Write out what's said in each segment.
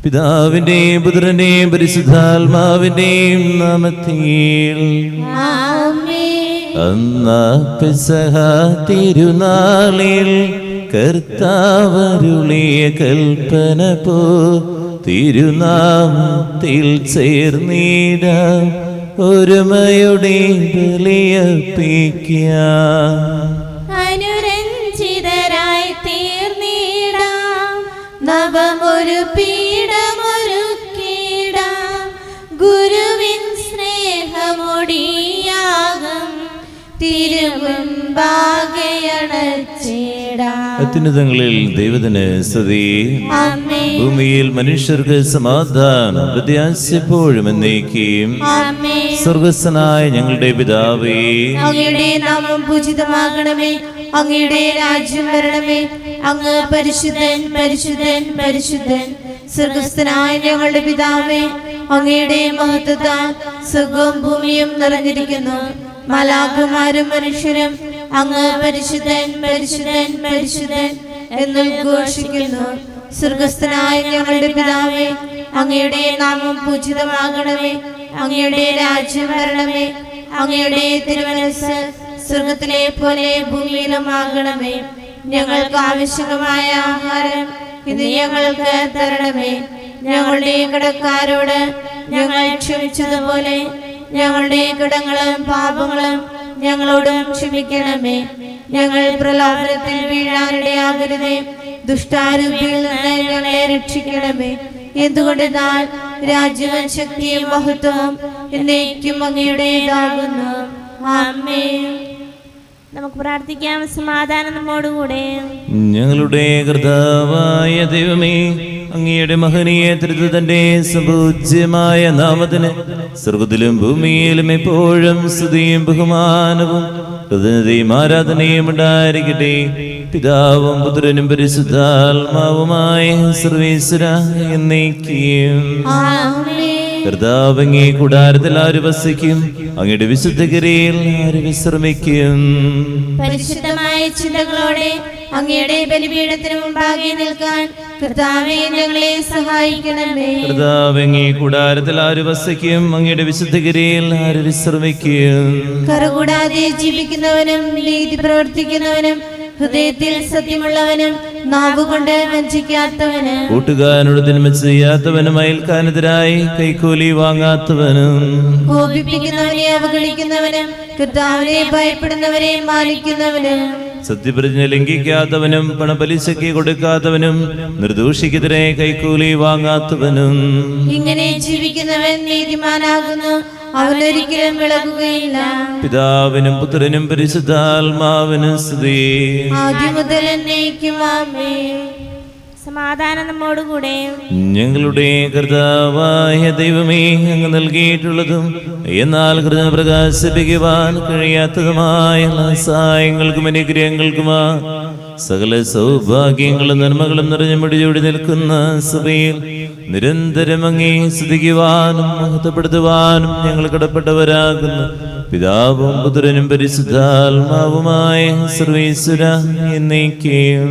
പിതാവിന്റെയും പുത്രന്റെയും പരിശുദ്ധാത്മാവിന്റെയും നാമത്തിൽ അന്നാ പെസഹ തിരുനാളിൽ കർത്താവരുളിയ കൽപ്പന പോ തിരുനാമത്തിൽ ചേർന്നിടാം ഒരുമയുടെ ബലിയർപ്പിക്കാം. അനുരഞ്ജിതരായി തീർന്നിടാം നവമൊരു പീഠമൊരുക്കിടാം ഗുരുവിൻ സ്നേഹമൊടിയാകം അത്യുന്നതങ്ങളിൽ ദൈവത്തിന് സ്തുതി. ഭൂമിയിൽ മനുഷ്യർക്ക് സമാധാനം പ്രത്യാശിപ്പോഴും എന്നേക്കും. സ്വർഗ്ഗസ്ഥനായ ഞങ്ങളുടെ പിതാവേ, അങ്ങയുടെ നാമം പൂജിതമാകണമേ, അങ്ങയുടെ രാജ്യം വരണമേ, അങ്ങ് പരിശുദ്ധൻ പരിശുദ്ധൻ പരിശുദ്ധൻ. സ്വർഗ്ഗസ്ഥനായ ഞങ്ങളുടെ പിതാവേ, അങ്ങയുടെ മഹത്വത്താൽ സ്വർഗ്ഗവും ഭൂമിയും നിറഞ്ഞിരിക്കുന്നു. മാലാഖമാരും മനുഷ്യരും അങ്ങ് പരിശുദ്ധൻ പരിശുദ്ധൻ പരിശുദ്ധൻ എന്ന് ഘോഷിക്കുന്നു. സ്വർഗ്ഗസ്ഥനായ ഞങ്ങളുടെ പിതാവേ, അങ്ങയുടെ നാമം പൂജിതമാകണമേ, അങ്ങയുടെ രാജ്യം വരണമേ, അങ്ങയുടെ തിരുമനസ്സ് സ്വർഗത്തിലെ പോലെ ഭൂമിയിലുമാകണമേ. ഞങ്ങൾക്ക് ആവശ്യമായ ആഹാരം ഇന്ന് ഞങ്ങൾക്ക് തരണമേ. ഞങ്ങളുടെ കടക്കാരോട് ഞങ്ങൾ ക്ഷമിച്ചതുപോലെ ഞങ്ങളുടെ കടങ്ങളും പാപങ്ങളും ഞങ്ങളോടും ക്ഷമിക്കണമേ. ഞങ്ങൾ പ്രലോഭനത്തിൽ വീഴാനിടയാകരുതേ, ദുഷ്ടാരൂപിയിൽ നിന്ന് ഞങ്ങളെ രക്ഷിക്കണമേ. എന്തുകൊണ്ടെന്നാൽ രാജ്യവും ശക്തിയും മഹത്വവും എന്നേക്കും അങ്ങയുടേതാകുന്നു. ആമേൻ. നമുക്ക് പ്രാർത്ഥിക്കാം. സമാധാനം നമ്മോടുകൂടെ. ഞങ്ങളുടെ കർത്താവായ ദൈവമേ, അങ്ങയുടെ മഹനീയ തൃത്വത്തിന്റെ സുപൂജ്യമായ നാമത്തിന് സ്വർഗ്ഗത്തിലും ഭൂമിയിലും എപ്പോഴും സ്തുതിയും ബഹുമാനവും കൃതജ്ഞതയും ആരാധനയും ഉണ്ടായിരിക്കട്ടെ. പിതാവും പുത്രനും പരിശുദ്ധാത്മാവുമായ സർവേശ്വരാ എന്നേക്കും. കർത്താവ് അങ്ങേ കൂടാരത്തിൽ ആര് വസിക്കും? അങ്ങയുടെ വിശുദ്ധഗിരിയിൽ ആര് വിശ്രമിക്കും? പരിശുദ്ധമായ ചിന്തകളോടെ അങ്ങയുടെ ബലിപീഠത്തിന് മുമ്പാകെ നിൽക്കാൻ കർത്താവേ ഞങ്ങളെ സഹായിക്കണമേ. കർത്താവ് അങ്ങേ കൂടാരത്തിൽ ആര് വസിക്കും? അങ്ങയുടെ വിശുദ്ധഗിരിയിൽ ആര് വിശ്രമിക്കും? കറകൂടാതെ ജീവിക്കുന്നവനും നീതി പ്രവർത്തിക്കുന്നവനും ഹൃദയത്തിൽ സത്യമുള്ളവനും നാവുകൊണ്ട് വഞ്ചിക്കാത്തവനും കൂട്ടുകാരനോട് തിന്മ ചെയ്യാത്തവനും അയൽക്കാരനെതിരായി കൈക്കൂലി വാങ്ങാത്തവനും കോപിപ്പിക്കുന്നവനെ അവഗണിക്കുന്നവനും കർത്താവിനെ ഭയപ്പെടുന്നവരെ മാനിക്കുന്നവനും സത്യപ്രതിജ്ഞ ലംഘിക്കാത്തവനും പണപലിശയ്ക്ക് കൊടുക്കാത്തവനും നിർദോഷിക്കെതിരെ കൈക്കൂലി വാങ്ങാത്തവനും ഇങ്ങനെ ജീവിക്കുന്നവൻ നീതിമാനാകുന്നു, അവനൊരിക്കലും വിളകുകയില്ല. പിതാവിനും പുത്രനും പരിശുദ്ധാത്മാവിനും സ്തുതി. ആദ്യം മുതൽ എന്നേക്കും ആമേൻ. സമാധാനം നമ്മോടുകൂടെ. ഞങ്ങളുടെ കർത്താവായ ദൈവമേ, അങ്ങ് നൽകിയിട്ടുള്ളതും എന്നാൽ ഹൃദയ പ്രകാശിപ്പിക്കുവാൻ കഴിയാത്തതുമായ സഹായങ്ങൾക്കും അനുഗ്രഹങ്ങൾക്കുമാ സകല സൗഭാഗ്യങ്ങളും നന്മകളും നിറഞ്ഞു മുടിചൂടി നിൽക്കുന്ന സഭയിൽ നിരന്തരം അങ്ങേ സ്തുതിക്കുവാനും മഹത്വപ്പെടുത്തുവാനും ഞങ്ങൾ കടപ്പെട്ടവരാകുന്നു. പിതാവും പുത്രനും പരിശുദ്ധാത്മാവുമായ സർവേശ്വരാ എന്നേക്കും.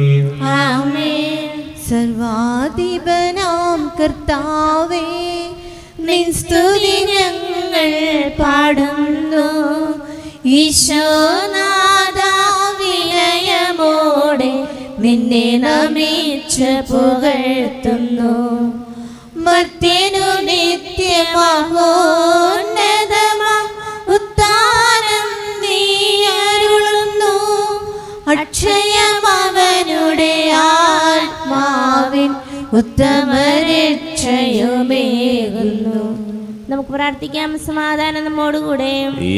സർവാധിപനാം കർത്താവേ, നിൻ സ്തുതി ഞങ്ങൾ പാടുന്നു. ഈശോനാഥാ വിനയമോടെ നിന്നെ നമിച്ച് പുകഴ്ത്തുന്നു. മർത്യനു നിത്യമഹോന്നതമാ ഉത്താനം നീ അരുളുന്നു. അക്ഷയമവനുടെ ആത്മാവിൻ ഉത്തമരക്ഷയുമേകുന്നു. നമുക്ക് പ്രാർത്ഥിക്കാം. സമാധാനം നമ്മോടുകൂടെ.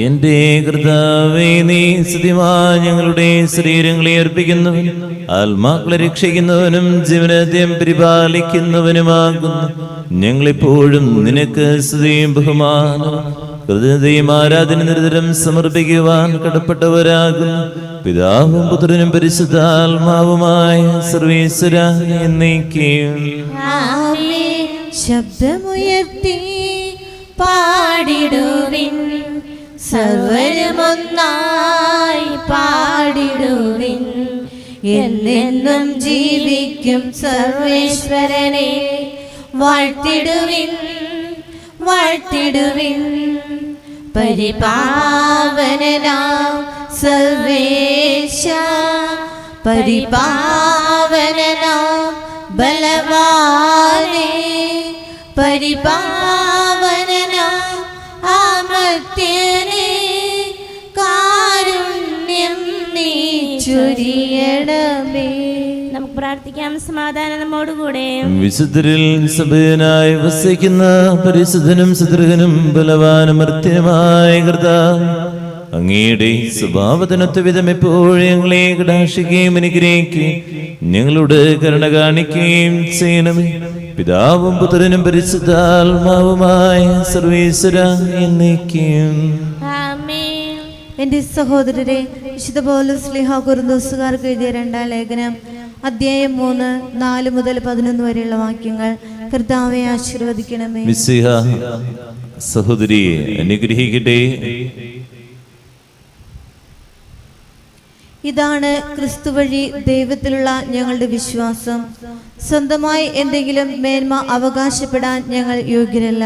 എന്റെ കർത്താവേ, നീ സ്തുതിമാൻ ഞങ്ങളുടെ ശരീരങ്ങളെ അർപ്പിക്കുന്നവൻ ആത്മാക്കളെ രക്ഷിക്കുന്നവനും ജീവനത്യം പരിപാലിക്കുന്നവനുമാകുന്നു. ഞങ്ങളെപ്പോഴും നിനക്ക് സ്തുതിയും ബഹുമാനവും കൃതജ്ഞതയും ആരാധന നിരന്തരം സമർപ്പിക്കുവാൻ കടപ്പെട്ടവരാകുന്നു. പിതാവും പുത്രനും പരിശുദ്ധാത്മാവുമായ സർവേശ്വരാ എന്നേക്കും. ശബ്ദമുയർത്തി പാടിടുവിൻ, സർവരുമൊന്നായി പാടിടുവിൻ. എന്നെന്നും ജീവിക്കും സർവേശ്വരനെ വാഴ്ത്തിടുവിൻ വാഴ്ത്തിടുവിൻ. പരിപാവനനാം സർവേശ, പരിപാവനനാം ബലവാനേ, പരിപാവനനാം അമർത്യനേ, കാരുണ്യം നീ ചൊരിയണമേ. നമുക്ക് പ്രാർത്ഥിക്കാം. സമാധാനം നമ്മോടുകൂടെ. വിശുദ്ധരിൽ സഭയനായി വസിക്കുന്ന പരിശുദ്ധനും സുദൃഢനും ബലവാനും മർത്യനുമായ കർത്താവേ, അങ്ങയുടെ സ്വഭാവത്തിനൊത്ത വിധം എപ്പോഴും ഞങ്ങളെ കടാക്ഷിക്കുകയും അനുഗ്രഹിക്കുകയും ഞങ്ങളോട് കരുണ കാണിക്കുകയും ചെയ്യണമേ. പിതാവും പുത്രനും പരിശുദ്ധാത്മാവുമായ സർവേശ്വര എന്നേക്കും ആമേൻ. എൻ്റെ സഹോദരരെ, വിശുദ്ധ പൗലോസ് ശ്ലീഹാ കൊരിന്ത്യർക്കാർക്ക് എഴുതിയ 2-ാം ലേഖനം അധ്യായം 3, 4 മുതൽ 11 വരെയുള്ള വാക്യങ്ങൾ. കർത്താവെ ആശീർവദിക്കണമേ. മിശിഹ സഹോദരിയെ അനുഗ്രഹിക്കട്ടെ. ഇതാണ് ക്രിസ്തു വഴി ദൈവത്തിലുള്ള ഞങ്ങളുടെ വിശ്വാസം. സ്വന്തമായി എന്തെങ്കിലും മേന്മ അവകാശപ്പെടാൻ ഞങ്ങൾ യോഗ്യരല്ല.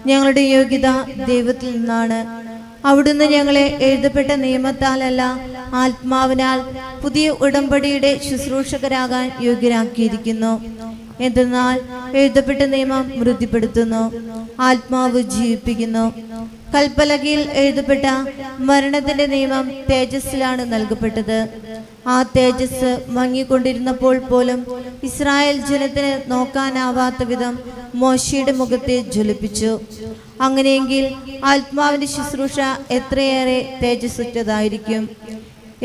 ഞങ്ങളുടെ യോഗ്യത ദൈവത്തിൽ നിന്നാണ്. അവിടുന്ന് ഞങ്ങളെ എഴുതപ്പെട്ട നിയമത്താലല്ല, ആത്മാവിനാൽ പുതിയ ഉടമ്പടിയുടെ ശുശ്രൂഷകരാകാൻ യോഗ്യരാക്കിയിരിക്കുന്നു. എന്തെന്നാൽ എഴുതപ്പെട്ട നിയമം മൃതിപ്പെടുത്തുന്നു, ആത്മാവ് ജീവിപ്പിക്കുന്നു. കൽപ്പലകയിൽ എഴുതപ്പെട്ട മരണത്തിന്റെ നിയമം തേജസ്സിലാണ് നൽകപ്പെട്ടത്. ആ തേജസ് മങ്ങിക്കൊണ്ടിരുന്നപ്പോൾ പോലും ഇസ്രായേൽ ജനത്തിന് നോക്കാനാവാത്ത വിധം മോശയുടെ മുഖത്തെ ജ്വലിപ്പിച്ചു. അങ്ങനെയെങ്കിൽ ആത്മാവിന്റെ ശുശ്രൂഷ എത്രയേറെ തേജസ്സുറ്റതായിരിക്കും.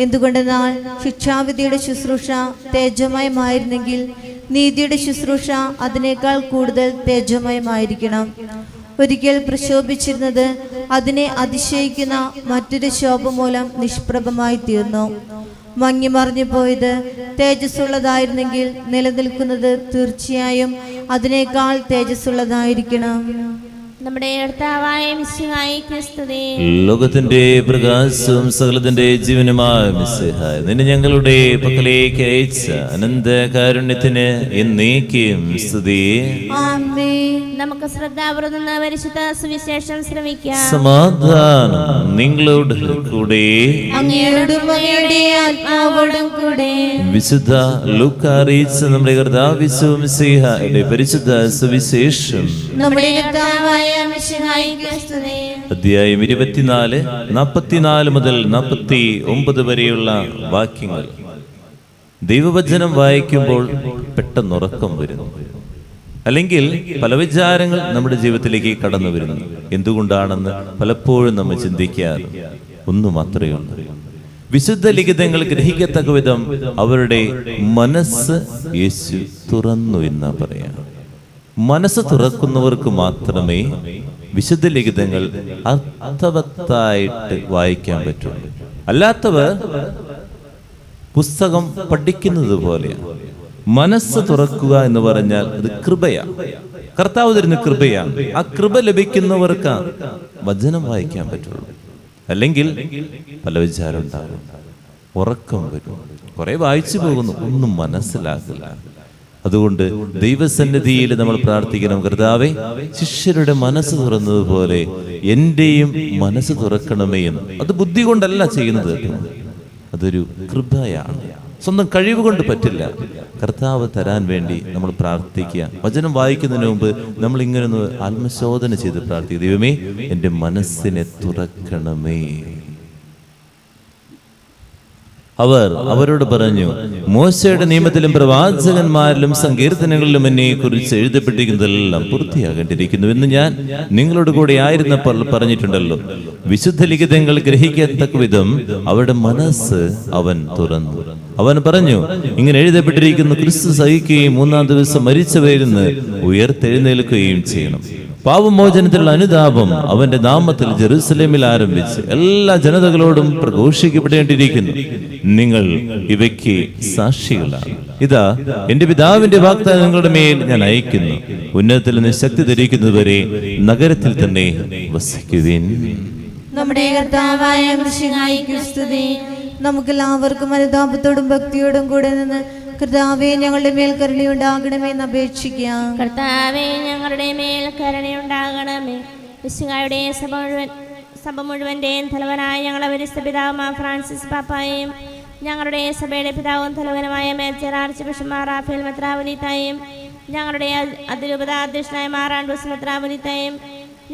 എന്തുകൊണ്ടെന്നാൽ ശിക്ഷാവിധിയുടെ ശുശ്രൂഷ തേജോമയമായിരുന്നെങ്കിൽ നീതിയുടെ ശുശ്രൂഷ അതിനേക്കാൾ കൂടുതൽ തേജോമയമായിരിക്കണം. ഒരിക്കൽ പ്രശോഭിച്ചിരുന്നത് അതിനെ അതിശയിക്കുന്ന മറ്റൊരു ശോഭ മൂലം നിഷ്പ്രഭമായി തീർന്നു. മങ്ങിമറിഞ്ഞു പോയത് തേജസ്സുള്ളതായിരുന്നെങ്കിൽ നിലനിൽക്കുന്നത് തീർച്ചയായും അതിനേക്കാൾ തേജസ്സുള്ളതായിരിക്കണം. നമ്മുടെ കർത്താവായ മിശിഹായെ ക്രിസ്തുവേ, ലോകത്തിന്റെ പ്രകാശവും സകലത്തിന്റെ ജീവനുമായ മിശിഹായ നിന്നെ ഞങ്ങളുടെ പക്കലേക്ക് അയച്ച അനന്ത കാരുണ്യത്തിന് എന്നേക്കും സ്തുതി. ആമേൻ. നമുക്ക് ശ്രദ്ധാപൂർവം പരിശുദ്ധ സുവിശേഷം ശ്രമിക്കാം. സമാധാനം നിങ്ങളോട് കൂടെ. അങ്ങയോടും അങ്ങയുടെ ആത്മാവോടും കൂടെ. വിശുദ്ധ ലൂക്കാ അറിയിച്ച നമ്മുടെ കർത്താവ് മിശിഹായുടെ പരിശുദ്ധ സുവിശേഷം നമ്മുടെ കർത്താവായ മിശിഹായെ ക്രിസ്തുവേ, അധ്യായം 24, 44 മുതൽ 49 വരെയുള്ള വാക്യങ്ങൾ. ദൈവവചനം വായിക്കുമ്പോൾ പെട്ടെന്ന് ഉറക്കം വരുന്നു, അല്ലെങ്കിൽ പല വിചാരങ്ങൾ നമ്മുടെ ജീവിതത്തിലേക്ക് കടന്നു വരുന്നു. എന്തുകൊണ്ടാണെന്ന് പലപ്പോഴും നമ്മൾ ചിന്തിക്കാറ്. ഒന്നു മാത്രമേ ഉള്ളൂ, വിശുദ്ധ ലിഖിതങ്ങൾ ഗ്രഹിക്കത്തക്ക വിധം അവരുടെ മനസ്സ് യേശു തുറന്നു എന്നാ പറയാം. മനസ്സ് തുറക്കുന്നവർക്ക് മാത്രമേ വിശുദ്ധ ലിഖിതങ്ങൾ അർത്ഥവത്തായിട്ട് വായിക്കാൻ പറ്റുള്ളൂ. അല്ലാത്തവർ പുസ്തകം പഠിക്കുന്നത് പോലെയാണ്. മനസ്സ് തുറക്കുക എന്ന് പറഞ്ഞാൽ അത് കൃപയാണ്. കർത്താവ് തരുന്ന കൃപയാണ്. ആ കൃപ ലഭിക്കുന്നവർക്ക് വചനം വായിക്കാൻ പറ്റുള്ളൂ. അല്ലെങ്കിൽ പല വിചാരം ഉണ്ടാകും, ഉറക്കം വരും, കുറെ വായിച്ചു പോകുന്നു, ഒന്നും മനസ്സിലാകില്ല. അതുകൊണ്ട് ദൈവസന്നിധിയിൽ നമ്മൾ പ്രാർത്ഥിക്കണം, കർത്താവേ, ശിഷ്യരുടെ മനസ്സ് തുറന്നതുപോലെ എന്റെയും മനസ്സ് തുറക്കണമേ എന്ന്. അത് ബുദ്ധി കൊണ്ടല്ല ചെയ്യുന്നത്, അതൊരു കൃപയാണ്. സ്വന്തം കഴിവ് കൊണ്ട് പറ്റില്ല. കർത്താവ് തരാൻ വേണ്ടി നമ്മൾ പ്രാർത്ഥിക്കുക. വചനം വായിക്കുന്നതിന് മുമ്പ് നമ്മൾ ഇങ്ങനെ ഒന്ന് ആത്മശോധന ചെയ്ത് പ്രാർത്ഥിക്കുക. ദൈവമേ, എൻ്റെ മനസ്സിനെ തുറക്കണമേ. അവരോട് പറഞ്ഞു, മോശയുടെ നിയമത്തിലും പ്രവാചകന്മാരിലും സങ്കീർത്തനങ്ങളിലും എന്നെ കുറിച്ച് എഴുതപ്പെട്ടിരിക്കുന്നതെല്ലാം പൂർത്തിയാകേണ്ടിയിരിക്കുന്നു എന്ന് ഞാൻ നിങ്ങളോട് കൂടെ ആയിരുന്നപ്പോൾ പറഞ്ഞിട്ടുണ്ടല്ലോ. വിശുദ്ധ ലിഖിതങ്ങൾ ഗ്രഹിക്കത്തക്ക വിധം അവരുടെ മനസ്സ് അവൻ തുറന്നു. അവൻ പറഞ്ഞു, ഇങ്ങനെ എഴുതപ്പെട്ടിരിക്കുന്നു, ക്രിസ്തു സഹിക്കുകയും 3-ാം ദിവസം മരിച്ചവരിൽ നിന്ന് ഉയർത്തെഴുന്നേൽക്കുകയും ചെയ്യണം. പാപമോചനത്തിലുള്ള അനുതാപം അവന്റെ നാമത്തിൽ ജെറുസലേമിൽ ആരംഭിച്ച് എല്ലാ ജനതകളോടും പ്രഘോഷിക്കപ്പെടേണ്ടിയിരിക്കുന്നു. നിങ്ങൾ ഇവയ്ക്ക് സാക്ഷികളാണ്. ഇതാ, എന്റെ പിതാവിന്റെ വാഗ്ദാനം നിങ്ങളുടെ മേൽ ഞാൻ അയക്കുന്നു. ഉന്നതത്തിൽ നിന്ന് ശക്തി ധരിക്കുന്നതുവരെ നഗരത്തിൽ തന്നെ വസിക്കുവിൻ. നമ്മുടെ കർത്താവായ മിശിഹായെ ക്രിസ്തുവേ, നമുക്കെല്ലാവർക്കും അനുതാപത്തോടും ഭക്തിയോടും കൂടെ നിന്ന് കർത്താവേ ഞങ്ങളുടെ മേൽ കരുണയുണ്ടാകണമെന്ന് അപേക്ഷിക്കാം. കർത്താവേ ഞങ്ങളുടെ മേൽ കരുണയുണ്ടാകണമേ. മിശിഹായുടെ സഭ മുഴുവൻ്റെയും തലവനായ ഞങ്ങളുടെ പരിശുദ്ധ പിതാവ് ഫ്രാൻസിസ് പാപ്പായെയും ഞങ്ങളുടെ സഭയുടെ പിതാവും തലവനുമായ major archbishop Mar Raphael മെത്രാപ്പൊലീത്തായെയും ഞങ്ങളുടെ അതിരൂപതാധ്യക്ഷനായ മാർ ആൻഡ്രൂസ് മെത്രാപ്പൊലീത്തായെയും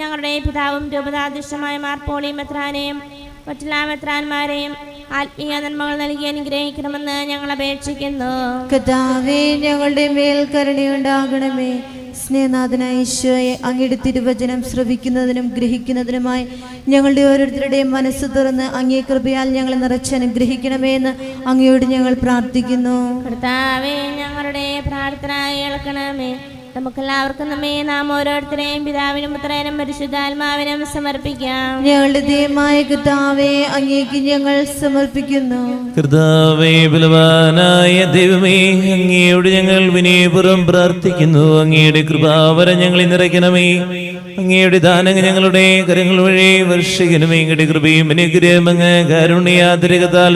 ഞങ്ങളുടെ പിതാവും രൂപതാധ്യക്ഷമായ മാർ പോളി മെത്രാനെയും മറ്റെല്ലാ മെത്രാന്മാരെയും ആത്മീയ നന്മകൾ നൽകി അനുഗ്രഹിക്കണമെന്ന് ഞങ്ങൾ അപേക്ഷിക്കുന്നു. കർത്താവേ ഞങ്ങളുടെ മേൽ കരുണയുണ്ടാകണമേ. സ്നേഹനാഥനായ ഈശോയെ, അങ്ങയുടെ തിരുവചനം ശ്രവിക്കുന്നതിനും ഗ്രഹിക്കുന്നതിനുമായി ഞങ്ങളുടെ ഓരോരുത്തരുടെയും മനസ്സ് തുറന്ന് അങ്ങേ കൃപയാൽ ഞങ്ങളെ നിറച്ച് അനുഗ്രഹിക്കണമേ എന്ന് അങ്ങയോട് ഞങ്ങൾ പ്രാർത്ഥിക്കുന്നു. കർത്താവേ ഞങ്ങളുടെ പ്രാർത്ഥന കേൾക്കണമേ. നമുക്കെല്ലാവർക്കും നാം ഓരോരുത്തരെയും പിതാവിനും പുത്രനും പരിശുദ്ധാത്മാവിനും സമർപ്പിക്കാം. ഞങ്ങളുടെ ദൈവമായ കർത്താവേ, അങ്ങേക്ക് ഞങ്ങൾ സമർപ്പിക്കുന്നു. കർത്താവേ, ബലവാനായ ദൈവമേ, അങ്ങയോട് ഞങ്ങൾ വിനയപൂർവ്വം പ്രാർത്ഥിക്കുന്നു. അങ്ങയുടെ കൃപാവരം ഞങ്ങളെ നിറയ്ക്കണമേ. അങ്ങയുടെ ദാനങ്ങൾ ഞങ്ങളുടെ കരങ്ങൾ വഴി വർഷിക്കണമേ. അങ്ങയുടെ കൃപയും അനുഗ്രഹം അങ്ങ് കാരുണ്യാതിരകത്താൽ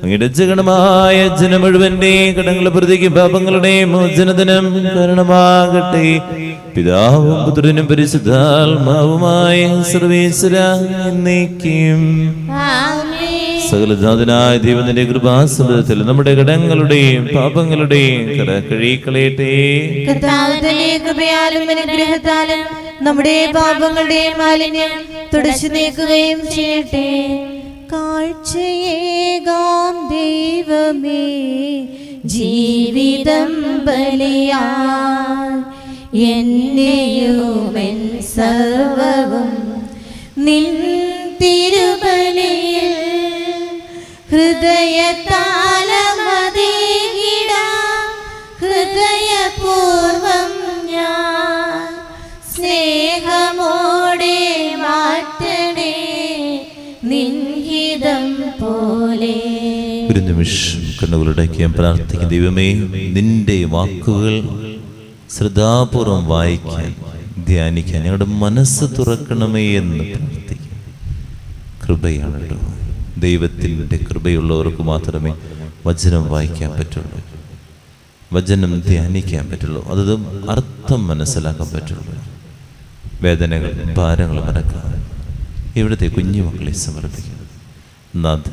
അങ്ങയുടെ ജഗണമായ ജനം മുഴുവന്റെ കടങ്ങളുടെ പ്രതിക്ക് പാപങ്ങളുടെ മോചനദിനം കാരണമാകട്ടെ. പിതാവും പുത്രനും പരിശുദ്ധാത്മാവുമായ സർവേശ്വര എന്നേക്കും. സകലജാതനായ ദൈവത്തിന്റെ കൃപാസമൃദ്ധത്തിൽ നമ്മുടെ കടങ്ങളുടെയും പാപങ്ങളുടെയും കട കഴുകിക്കളയട്ടെ. കർത്താവിന്റെ കൃപയാലും അനുഗ്രഹത്താലും നമ്മുടെ പാപങ്ങളുടെയും മാലിന്യം തുടച്ചു നീക്കുകയും ചെയ്യട്ടെ. കാഴ്ചയേകാം ദൈവമേ, ജീവിതം ബലിയാൽ എന്നെയും എൻ സർവവും നിൻ തിരുബലിയിൽ ഹൃദയതാളമതേകിടാം. ഹൃദയപൂർവം ഞാൻ സ്നേഹമോടെ മാറ്റണേ നിൻഹിതം പോലെ. ഒരു നിമിഷം കണ്ണുകളുടയ്ക്കാൻ പ്രാർത്ഥിക്കും. ദൈവമേ, നിന്റെ വാക്കുകൾ ശ്രദ്ധാപൂർവം വായിക്കാൻ ധ്യാനിക്കാൻ ഞങ്ങളുടെ മനസ്സ് തുറക്കണമേ എന്ന് പ്രാർത്ഥിക്കും. കൃപയാണല്ലോ. ദൈവത്തിൻ്റെ കൃപയുള്ളവർക്ക് മാത്രമേ വചനം വായിക്കാൻ പറ്റുള്ളൂ, വചനം ധ്യാനിക്കാൻ പറ്റുള്ളൂ, അത് അർത്ഥം മനസ്സിലാക്കാൻ പറ്റുള്ളൂ. വേദനകൾ ഭാരങ്ങൾ മറക്കാൻ ഇവിടുത്തെ കുഞ്ഞുമക്കളെ സമർപ്പിക്കണം. നാഥ,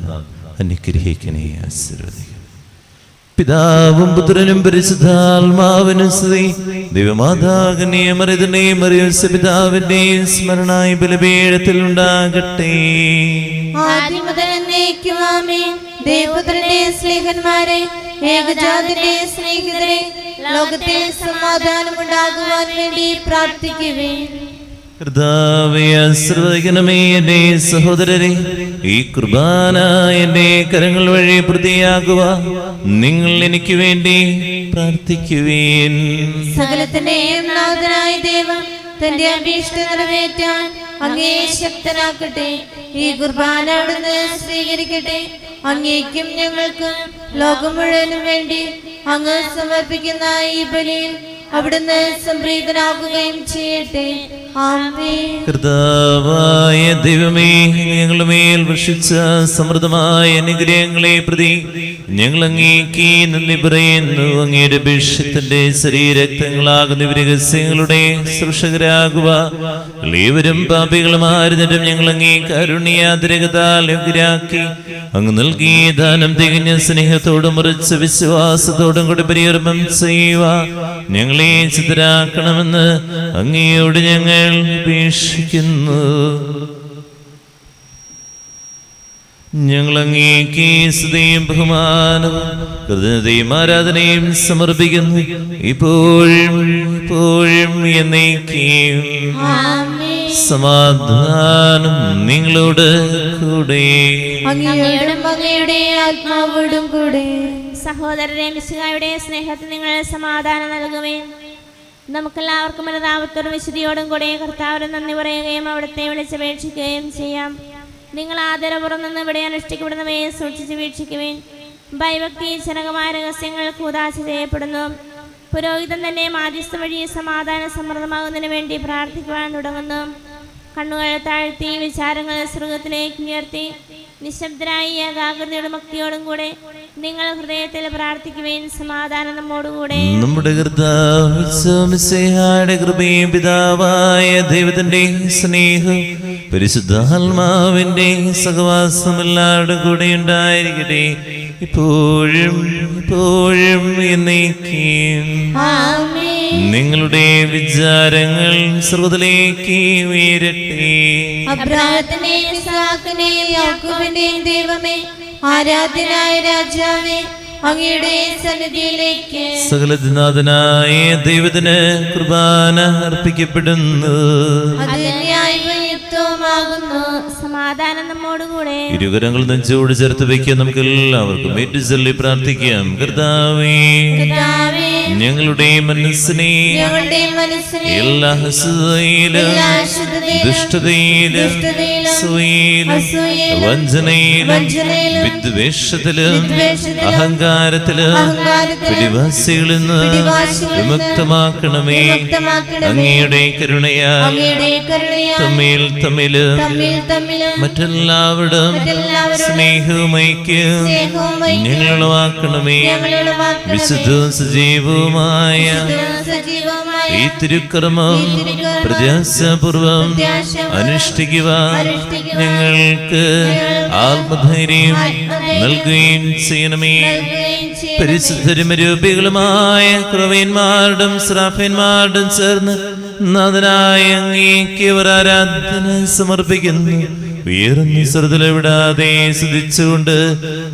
അനുഗ്രഹിക്കണേ, ആശീർവദിക്കണം. പിതാവും പുത്രനും പരിശുദ്ധാത്മാവിനും സ്തുതി. ദൈവമാതാവിന്റെയും പിതാവിന്റെയും സ്മരണായി ബലിപീഠത്തിൽ ഉണ്ടാകട്ടെ. ആദ്യം മുതൽ എന്നേക്കും ആമേൻ. ദേവപുത്രന്റെ സ്നേഹന്മാരെ, ഏകജാതന്റെ സ്നേഹിതരെ, ലോകത്തിൽ സമാധാനം ഉണ്ടാകുവാൻ വേണ്ടി പ്രാർത്ഥിക്കുവേ. കർത്താവേ, ആശീർവദിക്കണമേ എന്റെ സഹോദരരെ. ഈ കുർബാന എന്റെ കരങ്ങൾ വഴി പൂർത്തിയാകുക നിങ്ങൾ എനിക്ക് വേണ്ടി പ്രാർത്ഥിക്കുവേൻ. സകലത്തിന്റെയും നാഥനായ ദൈവം തന്റെ അഭീഷ്ടം നിറവേറ്റാൻ അങ്ങേ ശക്തനാക്കട്ടെ. ഈ കുർബാന അവിടുന്ന് സ്വീകരിക്കട്ടെ. അങ്ങേക്കും ഞങ്ങൾക്കും ലോകം മുഴുവനും വേണ്ടി അങ്ങ് സമർപ്പിക്കുന്ന ഈ ബലിയിൽ അവിടുന്ന് സംപ്രീതനാകുകയും ചെയ്യട്ടെ. ആമേൻ. കർത്താവായ ദൈവമേ, ഞങ്ങളുടെ മേൽ വർഷിച്ച സമൃദ്ധമായ അനുഗ്രഹങ്ങളെ പ്രതി ഞങ്ങൾ അങ്ങേക്ക് നന്ദി പറയുന്നു. അങ്ങയുടെ അഭിഷേകത്തിന്റെ ശരീരരക്തങ്ങളാകുന്ന രഹസ്യങ്ങളുടെ സൃഷ്ടികരാകുക ഏവരും പാപികളുമായിരുന്നിട്ടും ഞങ്ങൾ അങ്ങേ കാരുണ്യാതിരകത്താൽ യോഗ്യരാക്കി അങ്ങ് നൽകിയ ദാനം തികഞ്ഞ സ്നേഹത്തോടും ഉറച്ച വിശ്വാസത്തോടും കൂടി പരികർമ്മം ചെയ്യുക ഞങ്ങളെ ചിതരാക്കണമെന്ന് അങ്ങയോട് ഞങ്ങൾ അപേക്ഷിക്കുന്നു. ഞങ്ങൾ അങ്ങേക്ക് സ്തുതിയും ബഹുമാനവും കൃതജ്ഞതയും ആരാധനയും സമർപ്പിക്കുന്നു, ഇപ്പോഴും എപ്പോഴും എന്നേക്കും. സമാധാനം നിങ്ങളോട് കൂടെ. അങ്ങയുടെ ആത്മാവോടും കൂടെ. സഹോദരരെ, മിശിഹായുടെ സ്നേഹത്തിൽ നിങ്ങൾ സമാധാനം നൽകുമേ. നമുക്കെല്ലാവർക്കും അനുതാപത്തോടും വിശുദ്ധിയോടും കൂടെ കർത്താവിന് നന്ദി പറയുകയും അവിടുത്തെ വിളിച്ചപേക്ഷിക്കുകയും ചെയ്യാം. നിങ്ങൾ ആദരപുറം നിന്ന് ഇവിടെ അനുഷ്ഠിക്കപ്പെടുന്നവയെ സൂക്ഷിച്ച് വീക്ഷിക്കുവേൻ. ഭയഭക്തി ജനകമായ രഹസ്യങ്ങൾ കൂദാശ ചെയ്യപ്പെടുന്നു. പുരോഹിതൻ തന്നെ മാധ്യസ്ഥ വഴി സമാധാന സമൃദ്ധമാകുന്നതിന് വേണ്ടി പ്രാർത്ഥിക്കുവാൻ തുടങ്ങുന്നു. കണ്ണുകൾ താഴ്ത്തി വിചാരങ്ങൾ സ്വർഗത്തിലേക്ക് ഉയർത്തി നിശബ്ദരായി ഏകാഗ്രതയോടും ഭക്തിയോടും കൂടെ നിങ്ങൾ ഹൃദയത്തിൽ പ്രാർത്ഥിക്കുവേൻ, സമാധാനം നമ്മോടുകൂടെ. നമ്മുടെ കർത്താവിന്റെ കൃപയും പിതാവായ ദൈവത്തിന്റെ സ്നേഹം പരിശുദ്ധാത്മാവിന്റെ സഹവാസം എല്ലാവരുടെ കൂടെ ഉണ്ടായിരിക്കട്ടെ, ഇപ്പോഴും എപ്പോഴും എന്നേക്കും. നിങ്ങളുടെ വിചാരങ്ങൾ സ്രോതലേക്ക് ഉയരട്ടെ. അബ്രാഹത്തിന്റെയും ഇസ്ഹാക്കിന്റെയും യാക്കോബിന്റെയും ദൈവമേ, ആരാധ്യനായ രാജാവേ, അങ്ങയുടെ സന്നിധിയിലേക്ക് സകലനാഥനായ ദൈവത്തിന് കുർബാന അർപ്പിക്കപ്പെടുന്നു. സമാധാനം നമ്മോടുകൂടെ. ഇരുകരങ്ങൾ നെഞ്ചോട് ചേർത്ത് വയ്ക്കാൻ നമുക്ക് എല്ലാവർക്കും ഏറ്റുചൊല്ലി പ്രാർത്ഥിക്കാം. കർത്താവേ, ഞങ്ങളുടെ മനസ്സിനെ എല്ലാ അശുദ്ധതയിലും ദുഷ്ടതയിലും വഞ്ചനയിലും വിദ്വേഷത്തിലും അഹങ്കാരത്തിലും പിടിവാസികളിൽ നിന്ന് വിമുക്തമാക്കണമേ. അങ്ങയുടെ കരുണയാൽ തമ്മിൽ മറ്റെല്ലാവരും സ്നേഹവും ഐക്യവും ഞങ്ങളുമാക്കണമേ. വിശുദ്ധവും സജീവവുമായ ഈ തിരുക്കർമ്മം പ്രത്യാശാപൂർവം അനുഷ്ഠിക്കുവാൻ ഞങ്ങൾക്ക് ആത്മധൈര്യം നൽകുകയും ചെയ്യണമേ. പരിശുദ്ധരും രൂപികളുമായ ക്രവന്മാരുടെയും ശ്രാഫന്മാരുടെയും ചേർന്ന് നാഥനായ അങ്ങേക്ക് അവർ ആരാധന സമർപ്പിക്കുന്നു. ഉയർന്ന സ്വരത്തിലെവിടാതെ സ്തുതിച്ചുകൊണ്ട്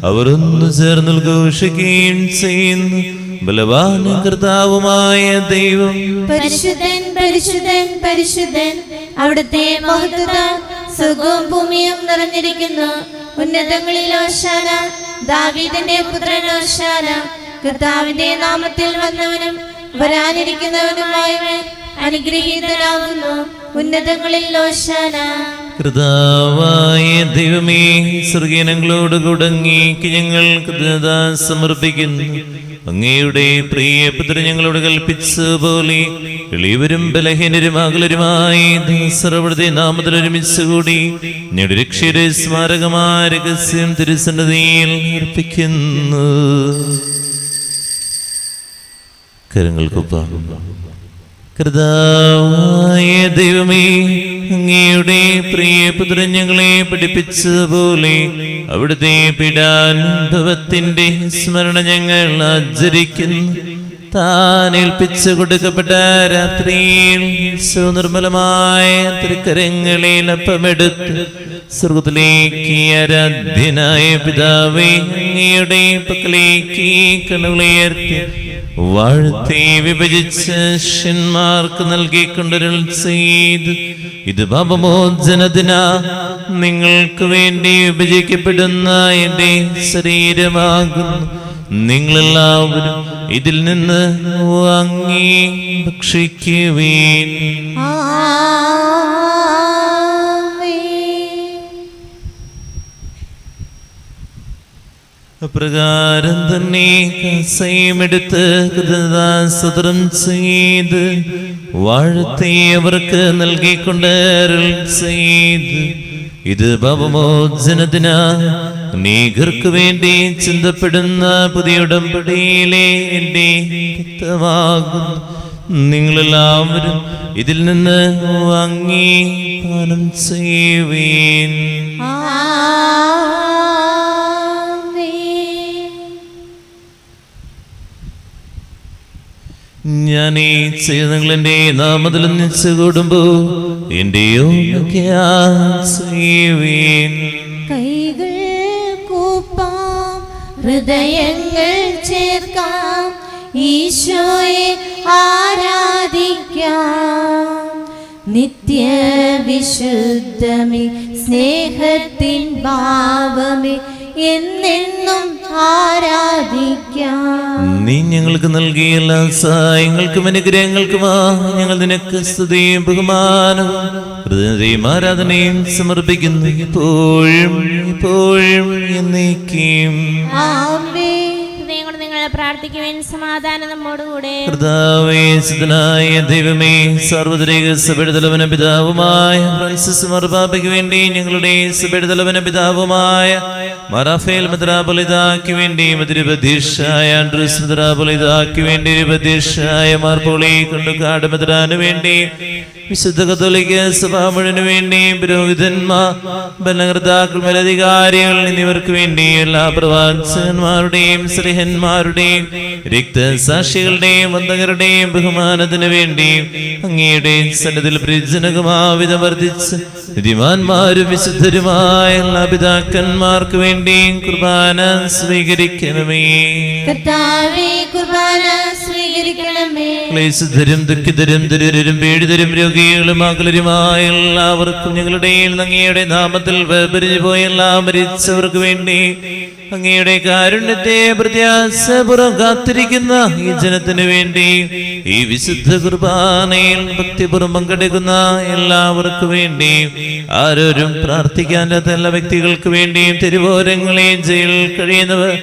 അവർ ഒന്നു ചേർന്ന് ഘോഷിക്കുകയും ചെയ്യുന്നു. ബലവാനും കർത്താവുമായ ദൈവം പരിശുദ്ധൻ, പരിശുദ്ധൻ, പരിശുദ്ധൻ. അവിടുത്തെ മഹത്വത്താൽ സ്വർഗ്ഗവും ഭൂമിയും നിറഞ്ഞിരിക്കുന്നു. ഉന്നതങ്ങളിൽ ഹോശാന, ദാവീദിന്റെ പുത്രൻ ഹോശാന. കർത്താവിന്റെ നാമത്തിൽ വന്നവനും വരാനിരിക്കുന്നവനുമായവൻ അനുഗ്രഹീതനാകുന്നു. ഉന്നതങ്ങളിൽ ഹോശാന. കർത്താവായ ദൈവമേ, സ്വർഗീയങ്ങളോട് കൂടങ്ങേക്ക് ഞങ്ങൾ കൃതജ്ഞത സമർപ്പിക്കുന്നു. അങ്ങയുടെ പ്രിയപുത്രൻ ഞങ്ങളോട് കൽപ്പിച്ചതുപോലെ എളിയവരും ബലഹീനരും അകലരുമായി സർവ്വത്തെ നാമത്തിൽ ഒരുമിച്ച് കൂടി ഞങ്ങളുടെ രക്ഷയുടെ സ്മാരകമായ രഹസ്യം തിരുസന്നിധിയിൽ അർപ്പിക്കുന്നു. കരങ്ങൾക്കൊപ്പം. കർത്താവായ ദൈവമേ, അങ്ങയുടെ പ്രിയപുത്രൻ ഞങ്ങളെ പഠിപ്പിച്ചതുപോലെ അവിടുത്തെ പീഡാനുഭവത്തിന്റെ സ്മരണ ഞങ്ങൾ ആചരിക്കുന്നു. താൻ ഏൽപ്പിച്ചു കൊടുക്കപ്പെട്ട രാത്രിയിൽ സുനിർമ്മലമായ തൃക്കരങ്ങളിൽ അപ്പമെടുത്ത് സ്വർഗ്ഗത്തിലേക്ക് ആരാധ്യനായ പിതാവേ, അങ്ങയുടെ പക്കലേക്ക് കണ്ണുകളുയർത്തി വാഴ്ത്തി വിഭജിച്ച് ശിഷ്യന്മാർക്ക് നൽകിക്കൊണ്ടൊരു ചെയ്തു. ഇത് പാപമോചനത്തിന നിങ്ങൾക്ക് വേണ്ടി വിഭജിക്കപ്പെടുന്ന എന്റെ ശരീരമാകുന്നു. നിങ്ങളെല്ലാവരും ഇതിൽ നിന്ന് വാങ്ങി ഭക്ഷിക്കുവീൻ. അപ്രകാരം തന്നെ കസയുമെടുത്ത് കൃതദാസ്തോത്രം ചെയ്ത് വാഴ്ത്തി അവർക്ക് നൽകിക്കൊണ്ട് അരുൾ ചെയ്തു. ഇത് പാപമോചനത്തിനാ നീകർക്ക് വേണ്ടി ചിന്തപ്പെടുന്ന പുതിയ ഉടമ്പടിയിലെ എന്റെ രക്തമാകുന്നു. നിങ്ങളെല്ലാവരും ഇതിൽ നിന്ന് വാങ്ങി പാനം ചെയ്യുവീൻ. ഞാൻ ഈ ചെയ്തങ്ങൾ എന്റെ നാമത്തിൽ ഒന്നിച്ചു കൂടുമ്പോ എന്റെയോ കൈകൾ കൂപ്പാം, ഹൃദയങ്ങൾ ചേർക്കാം, ഈശോയെ ആരാധിക്കാം. നിത്യവിശുദ്ധമേ, സ്നേഹത്തിൻ ഭാവമേ, എന്നെന്നും ആരാധിക്കാം. നീ ഞങ്ങൾക്ക് നൽകിയ എല്ലാ സഹായങ്ങൾക്കും അനുഗ്രഹങ്ങൾക്കുമാ ഞങ്ങൾ നിനക്ക് സ്തുതിയും ബഹുമാനവും ഹൃദയത്തെയും ആരാധനയും സമർപ്പിക്കുന്നു. എപ്പോഴും എപ്പോഴും എന്നേക്കും. ഹൃദയം കൊണ്ട് നിങ്ങൾ പ്രാർത്ഥിക്കുവാൻ. സമാധാനം നമ്മോടുകൂടെ. കർത്താവേ, സിദ്ധനായ ദൈവമേ, സാർവത്രിക സഭയുടെ തലവന പിതാവുമായ ഫ്രാൻസിസ് മാർപ്പാപ്പയ്ക്ക് വേണ്ടി, ഞങ്ങളുടെ സഭയുടെ തലവന പിതാവുമായ മറാഫേൽ മെത്രാപ്പൊലീത്തായ്ക്ക് വേണ്ടി, മതിരുപതീക്ഷായ ആൻഡ്രൂസ് മെത്രാപ്പൊലീത്തായ്ക്ക് വേണ്ടി, ഇരുപതീക്ഷായ മാർപ്പോളി കണ്ടുകാട് മെത്രാന് വേണ്ടി, വിശുദ്ധ കത്തോലിക്ക സഭാ മുഴുവന് വേണ്ടി, പുരോഹിതന്മാർ, ഭരണകർത്താക്കൾ, മേലധികാരികൾ എന്നിവർക്ക് വേണ്ടി, എല്ലാ പ്രവാചകന്മാരുടെയും സ്ലിഹന്മാരുടെയും രക്തസാക്ഷികളുടെയും വന്ദകരുടെയും ബഹുമാനത്തിന് വേണ്ടി, അങ്ങയുടെ സന്നദ്ധയിൽ പ്രിയജനകമാവിധ വർദ്ധിച്ച് നീതിമാന്മാരും വിശുദ്ധരുമായ എല്ലാ പിതാക്കന്മാർക്ക് വേണ്ടി കുർബാന സ്വീകരിക്കണമേ. കർത്താവേ, കുർബാന സ്വീകരിക്കണമേ. ക്ലേശിതരും ദുഃഖിതരും ദരിദ്രരും പീഡിതരും രോഗികളും അകലരുമായ എല്ലാവർക്കും ഞങ്ങളുടെ അങ്ങയുടെ നാമത്തിൽ വേർപിരിഞ്ഞു പോയ എല്ലാ മരിച്ചവർക്ക് വേണ്ടി, അങ്ങയുടെ കാരുണ്യത്തെ പ്രത്യാശപൂർവ്വം കാത്തിരിക്കുന്ന ഈ ജനത്തിനു വേണ്ടി, ഈ വിശുദ്ധ കുർബാനയിൽ ഭക്തിപൂർവ്വം പങ്കെടുക്കുന്ന എല്ലാവർക്കും വേണ്ടി, ആരോരും പ്രാർത്ഥിക്കാത്ത എല്ലാ വ്യക്തികൾക്ക് വേണ്ടിയും, തെരുവോരങ്ങളെയും ജയിലിൽ കഴിയുന്നവർ,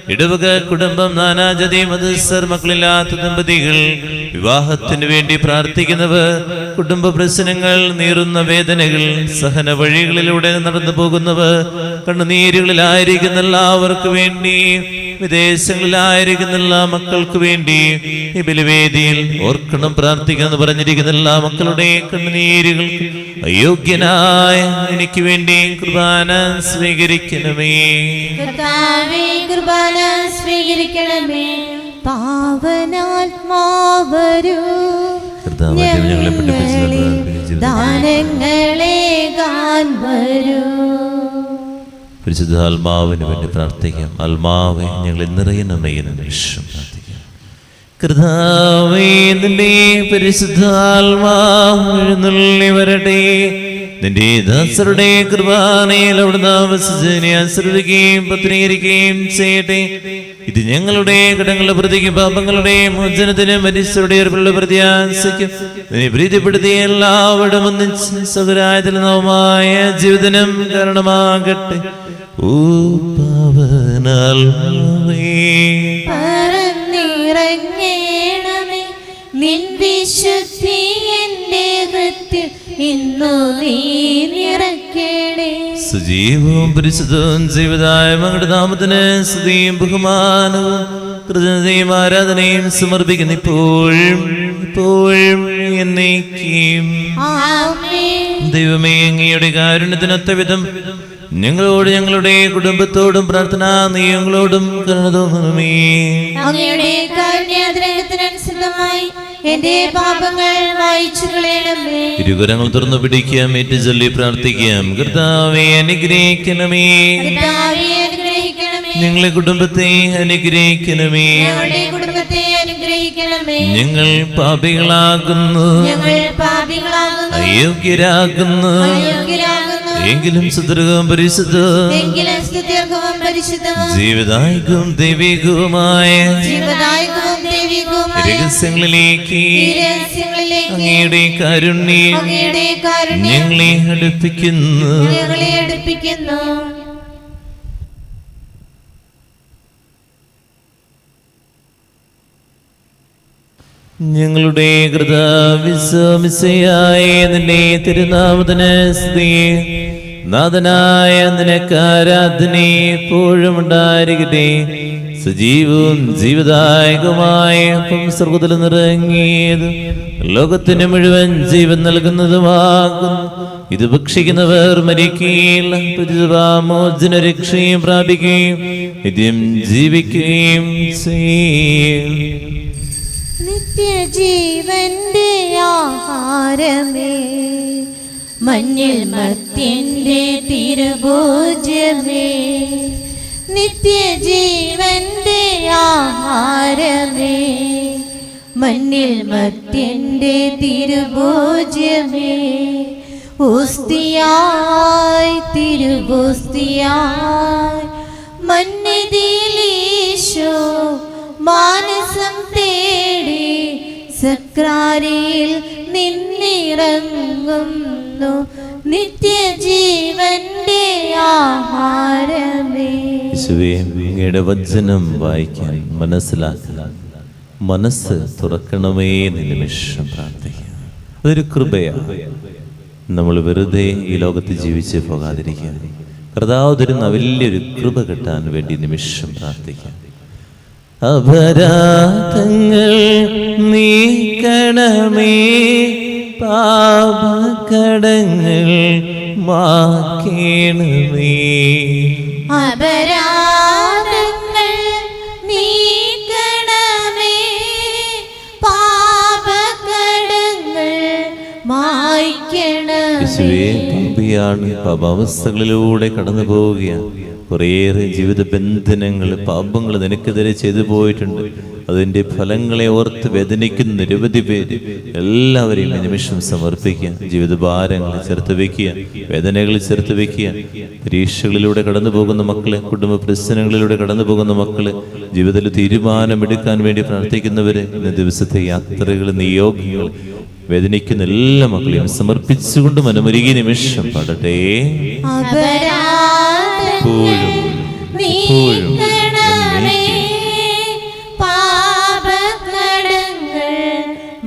ഇടവക കുടുംബം, നാനാജാതി മതസ്ഥർ, മക്കളില്ലാത്ത ദമ്പതികൾ, വിവാഹത്തിന് വേണ്ടി പ്രാർത്ഥിക്കുന്നവർ, കുടുംബ പ്രശ്നങ്ങൾ, നീറുന്ന വേദനകൾ, സഹന വഴികളിലൂടെ നടന്നു പോകുന്നവർ, കണ്ണുനീരുകളിലായിരിക്കുന്ന എല്ലാവർക്കു വേണ്ടി, വിദേശങ്ങളിലായിരിക്കുന്ന എല്ലാ മക്കൾക്ക് വേണ്ടി, ഈ ബലിവേദിയിൽ ഓർക്കണം പ്രാർത്ഥിക്കണം പറഞ്ഞിരിക്കുന്ന എല്ലാ മക്കളുടെ കണ്ണുനീരുകൾ അയോഗ്യനായ എനിക്ക് വേണ്ടി കുർബാന സ്വീകരിക്കണമേ. കർത്താവേ, കുർബാന സ്വീകരിക്കണമേ. പാവനാത്മാവരൂ ദാനങ്ങളേകാൻ വരൂ. പരിശുദ്ധാത്മാവിന് വേണ്ടി പ്രാർത്ഥിക്കാം. ആത്മാവേ, ഞങ്ങളെ നിറയണമേ എന്ന് നിമിഷം പ്രാർത്ഥിക്കാം. കർത്താവേ, നിന്റെ പരിശുദ്ധാത്മാവ് എഴുന്നള്ളി വരട്ടെ. നിന്റെ ദാസരുടെ കുർബാനയിൽ അവിടുന്ന് ആവസിച്ചതിനെ ആശ്രയിക്കുകയും പത്രീകരിക്കുകയും ചെയ്യട്ടെ. ഇത് ഞങ്ങളുടെ കടങ്ങളുടെ പ്രതിക്കും പാപങ്ങളുടെ മോചനത്തിനും മരിച്ചവരുടെ ഏർപ്പുള്ള പ്രത്യാശയ്ക്കും നിന്നെ പ്രീതിപ്പെടുത്തിയ എല്ലാവരും ഒന്നിച്ച് സൗകര്യത്തിൽ നവമായ ജീവിതനം കാരണമാകട്ടെ. ഓ പാവനാത്മാവേ, പറന്നിറങ്ങണമേ. നിൻ വിശുദ്ധി എന്റെ ഹൃത്തിൽ ഇന്നു നീ നിറയ്ക്കണേ. സജീവവും പരിശുദ്ധവും ജീവിതായ അങ്ങയുടെ നാമത്തിന് സ്തുതിയും ബഹുമാനവും കൃതജ്ഞതയും ആരാധനയും സമർപ്പിക്കുന്ന ഇപ്പോഴും ഇപ്പോഴും എന്നേക്കും. ആമേൻ. ദൈവമേ, അങ്ങയുടെ കാരുണ്യത്തിനൊത്ത വിധം ഞങ്ങളോട് ഞങ്ങളുടെ കുടുംബത്തോടും പ്രാർത്ഥനാ നിയമങ്ങളോടും കരുണ തോന്നണമേ. അങ്ങയുടെ കാരുണ്യാഗ്രഹത്തിനനുസൃതമായി എന്റെ പാപങ്ങൾ മായ്ച്ചു കളയണമേ. ഇരുകരങ്ങൾ തുറന്നു പിടിക്കാം, ഏറ്റു ചൊല്ലി പ്രാർത്ഥിക്കാം. കർത്താവേ, അനുഗ്രഹിക്കണമേ. കർത്താവേ, അനുഗ്രഹിക്കണമേ. ഞങ്ങളെ കുടുംബത്തെ അനുഗ്രഹിക്കണമേ. ഞങ്ങളുടെ കുടുംബത്തെ അനുഗ്രഹിക്കണമേ. ഞങ്ങൾ പാപികളാകുന്നു, ഞങ്ങൾ പാപികളാകുന്നു, അയോഗ്യരാകുന്നു. അയോഗ്യരാകുന്നു. എങ്കിലും സുദൃഢവും പരിശുദ്ധവും എങ്കിലും സ്തുത്യർഹവും പരിശുദ്ധവും ജീവദായകവും ദൈവികവുമായ ജീവദായകവും ദൈവികവുമായ രഹസ്യങ്ങളിലേക്ക് രഹസ്യങ്ങളിലേക്ക് അങ്ങയുടെ കാരുണ്യം അങ്ങയുടെ കാരുണ്യം ഞങ്ങളെ അടുപ്പിക്കുന്നു. ഞങ്ങളെ അടുപ്പിക്കുന്നു. ഞങ്ങളുടെ കൃതവിശ്വമിശയായ നിന്റെ തിരുനാമത്തിന് സ്തുതി. നാഥനായ നിനക്ക് ആരാധന എപ്പോഴും ഉണ്ടായിരിക്കട്ടെ. സജീവവും ജീവദായകവുമായ സ്വർഗ്ഗത്തിൽ നിറങ്ങിയത് ലോകത്തിന് മുഴുവൻ ജീവൻ നൽകുന്നതുമാകുന്നു. ഇത് ഭക്ഷിക്കുന്നവർ മരിക്കുകയില്ല, മോചന രക്ഷയും പ്രാപിക്കുകയും നിത്യം ജീവിക്കുകയും ചെയ്യും. നിത്യജീവന്റെ ആഹാരമേ, മഞ്ഞിൽ മർത്യന്റെ തിരുഭോജ്യമേ. നിത്യജീവന്റെ ആഹാരമേ, മഞ്ഞിൽ മർത്യന്റെ തിരുഭോജ്യമേ. ഓസ്തിയായി തിരുവോസ്തിയായി മന്നിതിലീശോ മാനസം തേടി സക്രാരിയിൽ നിന്നിറങ്ങുന്നു. നിത്യജീവന്റെ ആഹാരമേ. യേശുവേ, അങ്ങയുടെ വചനം വായിക്കാൻ മനസ്സിലാക്കാൻ മനസ്സ് തുറക്കണമേ എന്ന് നിമിഷം പ്രാർത്ഥിക്കുക. അതൊരു കൃപയാണ്. നമ്മൾ വെറുതെ ഈ ലോകത്ത് ജീവിച്ച് പോകാതിരിക്കുക. കർത്താവ് തരുന്ന വലിയൊരു കൃപ കിട്ടാൻ വേണ്ടി നിമിഷം പ്രാർത്ഥിക്കാം. അപരാധങ്ങൾ നീക്കണമേ, പാപകടങ്ങൾ മാക്കണമേ. അപരാധങ്ങൾ നീക്കണമേ, പാപകടങ്ങൾ മായ്ക്കണമേ. യേശുവേ, പാപിയാണ്, പാപാവസ്ഥകളിലൂടെ കടന്നു പോവുകയാണ്. കുറേയേറെ ജീവിത ബന്ധനങ്ങൾ, പാപങ്ങൾ നിനക്കെതിരെ ചെയ്തു പോയിട്ടുണ്ട്. അതിൻ്റെ ഫലങ്ങളെ ഓർത്ത് വേദനിക്കുന്ന നിരവധി പേര്. എല്ലാവരെയും ഈ നിമിഷം സമർപ്പിക്കുക. ജീവിതഭാരങ്ങൾ ചേർത്ത് വയ്ക്കുക, വേദനകൾ ചേർത്ത് വയ്ക്കുക. പരീക്ഷകളിലൂടെ കടന്നു പോകുന്ന മക്കള്, കുടുംബ പ്രശ്നങ്ങളിലൂടെ കടന്നു പോകുന്ന മക്കള്, ജീവിതത്തിൽ തീരുമാനമെടുക്കാൻ വേണ്ടി പ്രാർത്ഥിക്കുന്നവര്, ഇന്ന് ദിവസത്തെ യാത്രകൾ, നിയോഗങ്ങൾ, വേദനിക്കുന്ന എല്ലാ മക്കളെയും സമർപ്പിച്ചുകൊണ്ട് മനമൊരുകിയ നിമിഷം പാടട്ടെ. എപ്പോഴും എപ്പോഴും പാപകടങ്ങൾ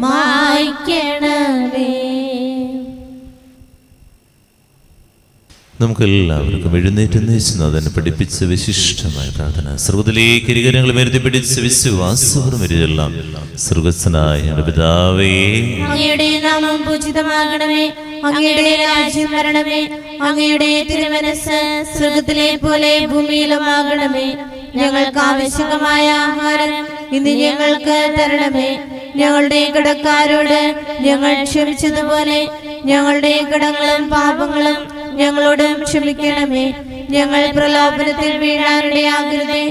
മായ്ക്കണമേ. നമുക്കെല്ലാവർക്കും എഴുന്നേറ്റ് യേശുനാഥനെ പഠിപ്പിച്ച വിശിഷ്ടമായ പ്രാർത്ഥന സർവ്വത്തിലേക്ക് ഇരുകരങ്ങൾ ഉയർത്തി പിടിച്ച് വിശ്വാസപൂർവ്വം എല്ലാം സ്വർഗ്ഗസ്ഥനായ ഞങ്ങളുടെ പിതാവേ, അങ്ങയുടെ നാമം പൂജിതമാകണമേ, അങ്ങയുടെ രാജ്യം വരണമേ, അങ്ങയുടെ തിരുമനസ്സ് സ്വർഗ്ഗത്തിലെ പോലെ ഭൂമിയിലുമാകണമേ. ഞങ്ങൾക്ക് ആവശ്യമായ ആഹാരം ഇന്ന് ഞങ്ങൾക്ക് തരണമേ. ഞങ്ങളുടെ കടക്കാരോട് ഞങ്ങൾ ക്ഷമിച്ചതുപോലെ ഞങ്ങളുടെ കടങ്ങളും പാപങ്ങളും ഞങ്ങളോടും ക്ഷമിക്കണമേ. ഞങ്ങൾ പ്രലോഭനത്തിൽ വീഴാനിടയാകരുതേ,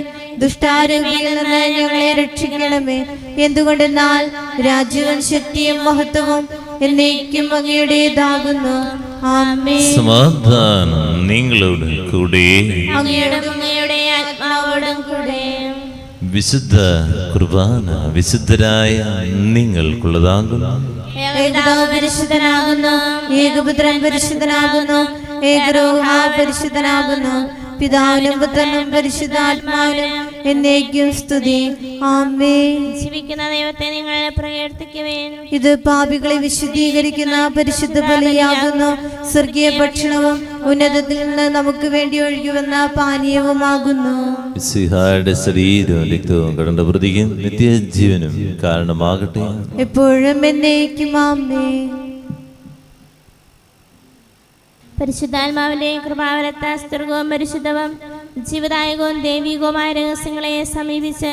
ദുഷ്ടാരൂപിയിൽ നിന്ന് ഞങ്ങളെ രക്ഷിക്കണമേ. എന്തുകൊണ്ടെന്നാൽ രാജ്യവും ശക്തിയും മഹത്വവും എന്നേക്കും അങ്ങയുടേതാകുന്നു. ആമേൻ. സമാധാനം നിങ്ങളോട് കൂടെ. അങ്ങയുടെ ആത്മാവോടും കൂടെ. വിശുദ്ധ കുർബാന വിശുദ്ധരായ നിങ്ങൾക്കുള്ളതാകുന്നു. ഏകപിതാവ് പരിശുദ്ധനാകുന്നു, ഏകപുത്രൻ പരിശുദ്ധനാകുന്നു, ഏകരൂഹ പരിശുദ്ധനാകുന്നു. പിതാവിനും പുത്രനും പരിശുദ്ധാത്മാവിനും എന്നേക്കും സ്തുതി. ആമേൻ. ജീവിക്കുന്ന ദൈവത്തെ നിങ്ങൾ പ്രകീർത്തിക്കുവേൻ. ഇത് പാപികളെ വിശുദ്ധീകരിക്കുന്ന പരിശുദ്ധ ബലിയാകുന്നു. സ്വർഗീയ ഭക്ഷണവും ഉന്നതത്തിൽ നിന്ന് നമുക്ക് വേണ്ടി ഒഴുകിവന്ന പാനീയവുമാകുന്നു. മിശിഹായുടെ ശരീരവും രക്തവും കടണ്ട പ്രതിക്കും നിത്യജീവനും കാരണമാകട്ടെ. എപ്പോഴും എന്നേക്കും ആമേൻ. പരിശുദ്ധാത്മാവിന്റെ കൃപാവരത്ത സ്തുർഗവും പരിശുദ്ധവും ജീവദായകവും ദൈവികവുമായ രഹസ്യങ്ങളെ സമീപിച്ച്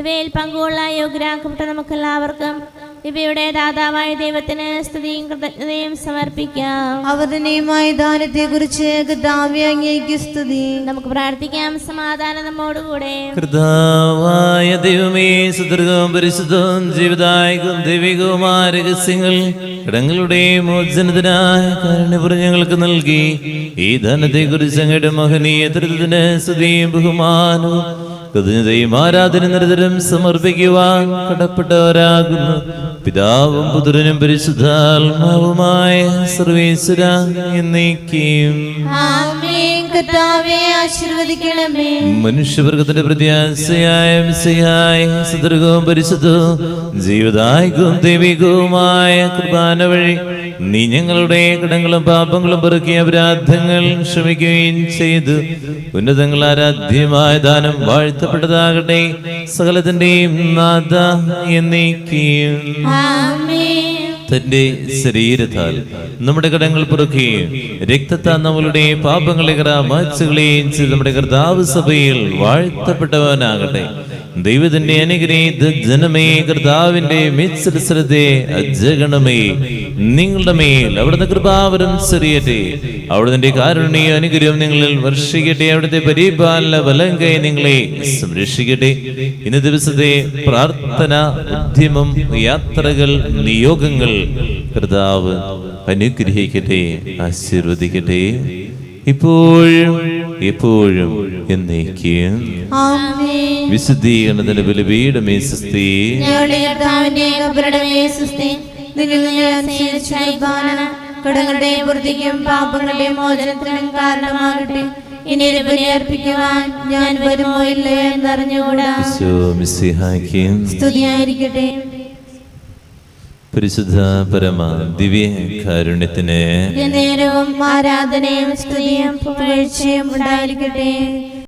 ഇവയിൽ പങ്കുകൊള്ള യോഗ്യരാക്കപ്പെട്ട നമുക്കെല്ലാവർക്കും ഇവയുടെ ദാതാവായ ദൈവത്തിന് സ്തുതിയും കൃതജ്ഞതയും സമർപ്പിക്കാം. അവതനീയമായ ദാനത്തെ കുറിച്ച് കർത്താവേ അങ്ങേക്ക് സ്തുതി. നമുക്ക് പ്രാർത്ഥിക്കാം. സമാധാനം നമ്മോടുകൂടെ. കർത്താവായ ദൈവമേ, സുദീർഘവും പരിശുദ്ധവും ജീവദായകവും ദൈവികവുമായ രഹസ്യങ്ങൾ കടങ്ങളുടെ മോചനത്തിനായ കാരുണ്യപൂർവ്വം ഞങ്ങൾക്ക് നൽകി. ഈ ദാനത്തെ കുറിച്ച് അങ്ങയുടെ മഹനീയ തൃത്വത്തിന് സ്തുതിയും ബഹുമാനവും കൃതജ്ഞതയും ആരാധന നിരന്തരം സമർപ്പിക്കുവാൻ കടപ്പെട്ടവരാകുന്നു. പിതാവും പുത്രനും പരിശുദ്ധാത്മാവുമായ സർവേശ്വര എന്നേക്കും ആമേൻ. കർത്താവേ ആശീർവദിക്കണമേ. മനുഷ്യവർഗത്തിന്റെ പ്രത്യാശയായ മിശിഹായ സുദീർഘവും പരിശുദ്ധവും ജീവദായകവും ദൈവികവുമായ കുർബാന വഴി നീ ഞങ്ങളുടെ കടങ്ങളും പാപങ്ങളും പെറുക്കിയ അപരാധങ്ങൾ ക്ഷമിക്കുകയും ചെയ്തു. ഉന്നതങ്ങൾ ആരാധ്യമായ ദാനം വാഴ്ത്തപ്പെട്ടതാകട്ടെ. സകലത്തിന്റെയും നാഥ എന്നേക്കും തന്റെ ശരീരത്താൽ നമ്മുടെ കടങ്ങൾ പൊറുക്കുകയും രക്തത്താൽ നമ്മളുടെ പാപങ്ങളെ മാച്ചുകളെയും ചെയ്ത് നമ്മുടെ കർത്താവ് സഭയിൽ വാഴ്ത്തപ്പെട്ടവനാകട്ടെ. ദൈവത്തിന്റെ അനുഗ്രഹീത ജനമേ, കർത്താവിന്റെ മിശ്രസരത്തെ അജഗണമേ, നിങ്ങളുടെ മേൽ അവിടുന്ന് കൃപാവരം ചെറിയട്ടെ. അവിടുത്തെ കാരുണ്യ അനുഗ്രഹം നിങ്ങളിൽ വർഷിക്കട്ടെ. അവിടുത്തെ പരിപാലന ബലം കൈ നിങ്ങളെ സംരക്ഷിക്കട്ടെ. ഇന്ന് ദിവസത്തെ പ്രാർത്ഥന, ഉദ്യമം, യാത്രകൾ, നിയോഗങ്ങൾ കർത്താവ് അനുഗ്രഹിക്കട്ടെ, ആശീർവദിക്കട്ടെ, ഇപ്പോഴും എപ്പോഴും എന്നേക്കും. വിശുദ്ധീകരണത്തിന്റെ ബലിപീഠമേ സ്വസ്തി. കടങ്ങളുടെ പൂർത്തിക്കും പാപങ്ങളുടെ മോചനത്തിനും കാരണമാകട്ടെ. ഇനി ഒരു ബലി അർപ്പിക്കുവാൻ ഞാൻ വരുമോ ഇല്ലയോ എന്നറിഞ്ഞുകൂടാ. ഈശോ മിശിഹായ്ക്ക് സ്തുതിയായിരിക്കട്ടെ. പരിശുദ്ധ പരമ ദിവ്യ കാരുണ്യത്തിന് നേരവും ആരാധനയും സ്തുതിയും പുകഴ്ചയും ഉണ്ടായിരിക്കട്ടെ.